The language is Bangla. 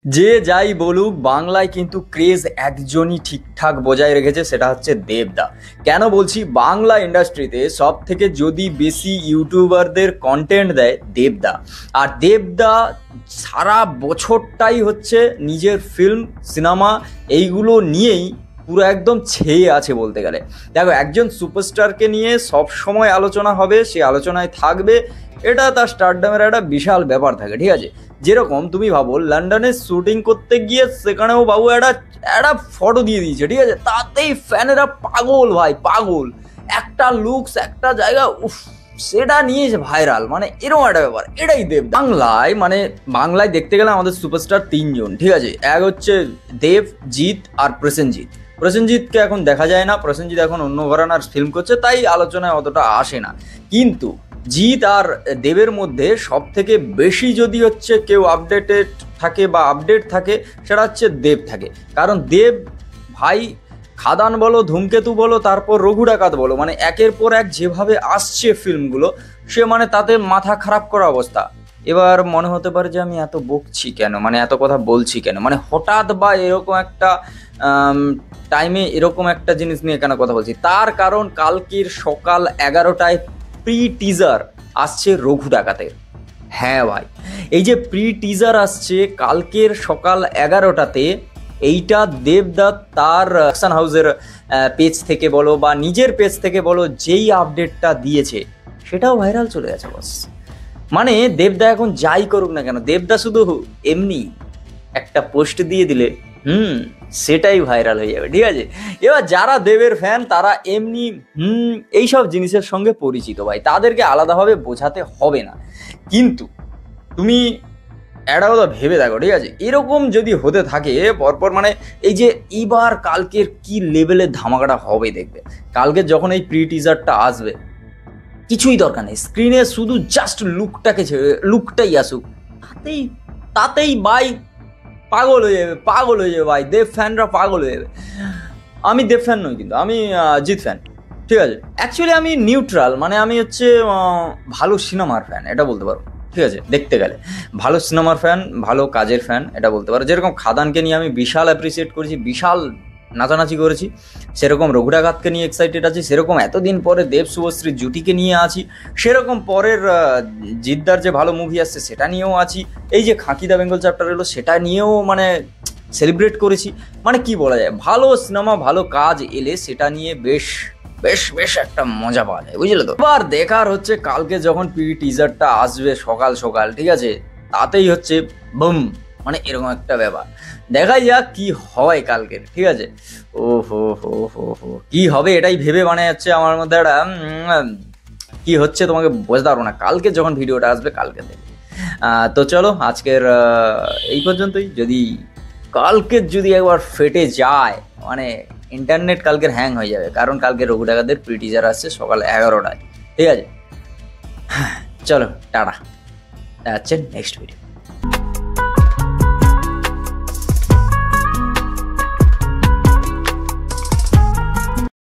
যে যাই বলুক বাংলায় কিন্তু ক্রেজ একজনই ঠিকঠাক বজায় রেখেছে, সেটা হচ্ছে দেবদা। কেন বলছি, বাংলা ইন্ডাস্ট্রিতে সব থেকে যদি বেশি ইউটিউবারদের কন্টেন্ট দেয় দেবদা। আর দেবদা সারা বছরটাই হচ্ছে নিজের ফিল্ম সিনেমা এইগুলো নিয়েই পুরো একদম ছেয়ে আছে বলতে গেলে। দেখো, একজন সুপারস্টারকে নিয়ে সব সময় আলোচনা হবে, সে আলোচনায় থাকবে, এটা তার স্টারডামের একটা বিশাল ব্যাপার থাকে, ঠিক আছে। যেরকম তুমি ভাবো, লন্ডনে শুটিং করতে গিয়ে সেখানেও বাবু একটা একটা ফটো দিয়ে দিয়েছে, ঠিক আছে, তাতেই ফ্যানেরা পাগল, ভাই পাগল। একটা লুকস, একটা জায়গা, উফ, সেটা নিয়ে ভাইরাল, মানে এরকম একটা ব্যাপার। এটাই দেব বাংলায়, মানে বাংলায় দেখতে গেলে আমাদের সুপারস্টার তিনজন, ঠিক আছে। এক হচ্ছে দেব, জিৎ আর প্রসেনজিৎ। প্রসেনজিৎকে এখন দেখা যায় না, প্রসেনজিৎ এখন অন্য ঘরানার ফিল্ম করছে, তাই আলোচনায় অতটা আসে না। কিন্তু জিৎ আর দেবের মধ্যে সব থেকে বেশি যদি হচ্ছে কেউ আপডেটেড থাকে বা আপডেট থাকে, সেটা হচ্ছে দেব থাকে। কারণ দেব ভাই, খাদান বলো, ধূমকেতু বলো, তারপর রঘু ডাকাত বলো, মানে একের পর এক যেভাবে আসছে ফিল্মগুলো, সে মানে তাতে মাথা খারাপ করা অবস্থা। এবার মনে হতে পারে যে আমি এত বকছি কেন, মানে এত কথা বলছি কেন, মানে হঠাৎ বা এরকম একটা টাইমে এরকম একটা জিনিস নিয়ে কেন কথা বলছি, তার কারণ কালকের সকাল 11টায় প্রি টিজার আসছে রঘু ডাকাতের। হ্যাঁ ভাই, এই যে প্রি টিজার আসছে কালকের সকাল 11টাতে, এইটা দেবদত্ত তার অ্যাকশন হাউসের পেজ থেকে বলো বা নিজের পেজ থেকে বলো, যেই আপডেটটা দিয়েছে সেটাও ভাইরাল চলে গেছে বস। মানে দেবদা এখন যাই করুক না কেন, দেবদা শুধু এমনি একটা পোস্ট দিয়ে দিলে সেটাই ভাইরাল হয়ে যাবে, ঠিক আছে। এবার যারা দেবের ফ্যান তারা এমনি এইসব জিনিসের সঙ্গে পরিচিত ভাই, তাদেরকে আলাদাভাবে বোঝাতে হবে না। কিন্তু তুমি একটা কথা ভেবে দেখো, ঠিক আছে, এরকম যদি হতে থাকে পরপর, মানে এই যে এইবার কালকের কি লেভেলের ধামাকাটা হবে দেখবে। কালকে যখন এই প্রি টিজারটা আসবে, কিছুই দরকার নেই, স্ক্রিনে শুধু জাস্ট লুকটাই আসুক, তাতেই তাতেই ভাই পাগল হয়ে যাবে, পাগল হয়ে যাবে ভাই, দেব ফ্যানরা পাগল হয়ে যাবে। আমি দেব ফ্যান নই, কিন্তু আমি জিৎ ফ্যান, ঠিক আছে। অ্যাকচুয়ালি আমি নিউট্রাল, মানে আমি হচ্ছে ভালো সিনেমার ফ্যান, এটা বলতে পারো, ঠিক আছে। দেখতে গেলে ভালো সিনেমার ফ্যান, ভালো কাজের ফ্যান, এটা বলতে পারো। যেরকম খাদানকে নিয়ে আমি বিশাল অ্যাপ্রিসিয়েট করেছি, বিশাল নাচানাচি করেছি, সেরকম রঘু ডাকাতকে নিয়ে এক্সাইটেড আছি, সেরকম এতদিন পরে দেব শুভশ্রীর জুটিকে নিয়ে আছি, সেরকম পরের জিদ্দার যে ভালো মুভি আসছে সেটা নিয়েও আছি, এই যে খাকি দা বেঙ্গল চ্যাপ্টার এলো সেটা নিয়েও মানে সেলিব্রেট করেছি। মানে কি বলা যায়, ভালো সিনেমা ভালো কাজ এলে সেটা নিয়ে বেশ বেশ বেশ একটা মজা পাওয়া যায়, বুঝলে তো। এবার দেখার হচ্ছে কালকে যখন প্রি টিজারটা আসবে সকাল সকাল, ঠিক আছে, তাতেই হচ্ছে বুম, মানে এরকম একটা ব্যাপার। দেখাই যাক কি হয় কালকের, ঠিক আছে। ও হো হো হো হো কি হবে এটাই ভেবে মানে হচ্ছে আমার মধ্যে একটা কি হচ্ছে তোমাকে বোঝাতে পারবো না, কালকে যখন ভিডিওটা আসবে কালকে দেখবে। তো চলো আজকের এই পর্যন্তই। যদি কালকের যদি একবার ফেটে যায়, মানে ইন্টারনেট কালকের হ্যাং হয়ে যাবে, কারণ কালকে রঘু ডাকাতের প্রি টিজার আসছে সকাল 11টায়, ঠিক আছে। চলো টাটা, দেখা হচ্ছে নেক্সট ভিডিও।